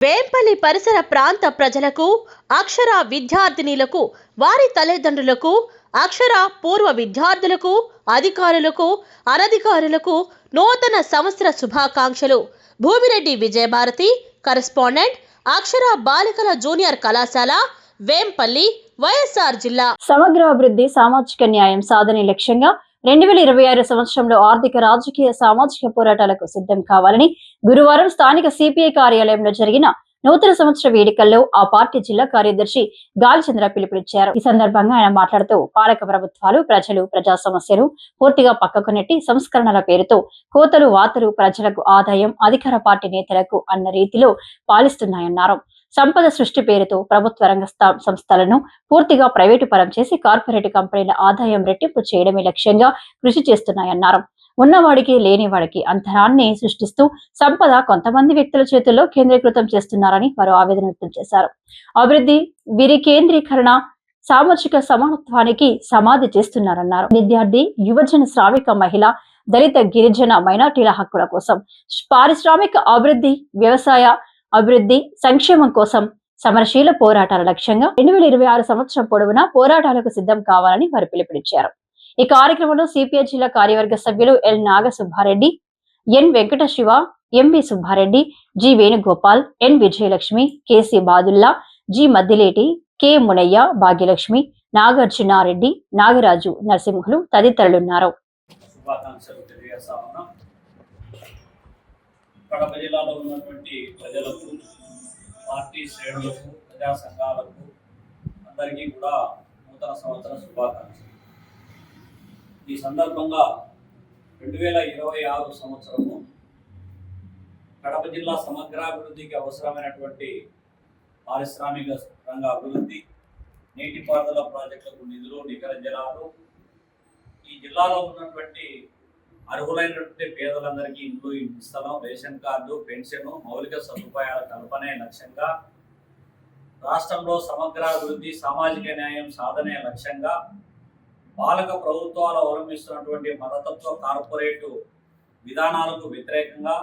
వేంపల్లి పరిసర ప్రాంత ప్రజలకు, అక్షర విద్యార్థినులకు, వారి తల్లిదండ్రులకు, అక్షర పూర్వ విద్యార్థులకు, అధికారులకు, అనధికారులకు నూతన సంవత్సర శుభాకాంక్షలు. భూమిరెడ్డి విజయభారతి, కరెస్పాండెంట్, అక్షర బాలికల జూనియర్ కళాశాల, వేంపల్లి, వైఎస్ఆర్ జిల్లా. సమగ్ర అభివృద్ధి, సామాజిక న్యాయం సాధనే లక్ష్యంగా 2026 సంవత్సరంలో ఆర్థిక, రాజకీయ, సామాజిక పోరాటాలకు సిద్ధం కావాలని గురువారం స్థానిక సిపిఐ కార్యాలయంలో జరిగిన నూతన సంవత్సర వేడుకల్లో ఆ పార్టీ జిల్లా కార్యదర్శి గాలిచంద్ర పిలుపునిచ్చారు. ఈ సందర్భంగా ఆయన మాట్లాడుతూ పాలక ప్రభుత్వాలు ప్రజలు, ప్రజా సమస్యలు పూర్తిగా పక్కకు నెట్టి సంస్కరణల పేరుతో కోతలు, వాతలు, ప్రజలకు ఆదాయం, అధికార పార్టీ నేతలకు అన్న రీతిలో పాలిస్తున్నాయన్నారు. సంపద సృష్టి పేరుతో ప్రభుత్వ రంగ సంస్థలను పూర్తిగా ప్రైవేటు పరం చేసి కార్పొరేట్ కంపెనీల ఆదాయం రెట్టింపు చేయడమే లక్ష్యంగా కృషి చేస్తున్నాయన్నారు. ఉన్నవాడికి లేనివాడికి అంతరాన్ని సృష్టిస్తూ సంపద కొంతమంది వ్యక్తుల చేతుల్లో కేంద్రీకృతం చేస్తున్నారని వారు ఆవేదన వ్యక్తం చేశారు. అభివృద్ధి వీరి కేంద్రీకరణ సామాజిక సమానత్వానికి సమాధి చేస్తున్నారన్నారు. విద్యార్థి, యువజన, శ్రామిక, మహిళ, దళిత, గిరిజన, మైనార్టీల హక్కుల కోసం, పారిశ్రామిక అభివృద్ధి, వ్యవసాయ అభివృద్ధి, సంక్షేమం కోసం సమరశీల పోరాటాల లక్ష్యంగా 2026 సంవత్సరం పొడవునా పోరాటాలకు సిద్ధం కావాలని వారు పిలుపునిచ్చారు. ఈ కార్యక్రమంలో సిపిఐ జిల్లా కార్యవర్గ సభ్యులు L Nagasubbareddy, N Venkata Siva, M V Subbareddy, G Venugopal, N Vijayalakshmi, K C Badulla, G Maddileti, K Munayya, Bhagyalakshmi, Nagarjunareddy, Nagaraju, Narasimhulu తదితరులున్నారు. కడప జిల్లాలో ఉన్నటువంటి ప్రజలకు, పార్టీ శ్రేణులకు, ప్రజా సంఘాలకు అందరికీ కూడా నూతన సంవత్సర శుభాకాంక్షలు. ఈ సందర్భంగా 2026 సంవత్సరము కడప జిల్లా సమగ్రాభివృద్ధికి అవసరమైనటువంటి పారిశ్రామిక రంగ అభివృద్ధి, నీటిపారుదల ప్రాజెక్టులకు నిధులు, నికర జలాలు, ఈ జిల్లాలో ఉన్నటువంటి అర్హులైనటువంటి పేదలందరికీ ఇండ్లు, ఇంటి స్థలం, రేషన్ కార్డు, పెన్షన్, మౌలిక సదుపాయాల కల్పనే లక్ష్యంగా, రాష్ట్రంలో సమగ్రాభివృద్ధి, సామాజిక న్యాయం సాధనే లక్ష్యంగా పాలక ప్రభుత్వాలు అవలంబిస్తున్నటువంటి మతతత్వ కార్పొరేటు విధానాలకు వ్యతిరేకంగా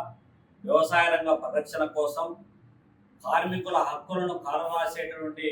వ్యవసాయ రంగ పరిరక్షణ కోసం, కార్మికుల హక్కులను కాలరాసేటువంటి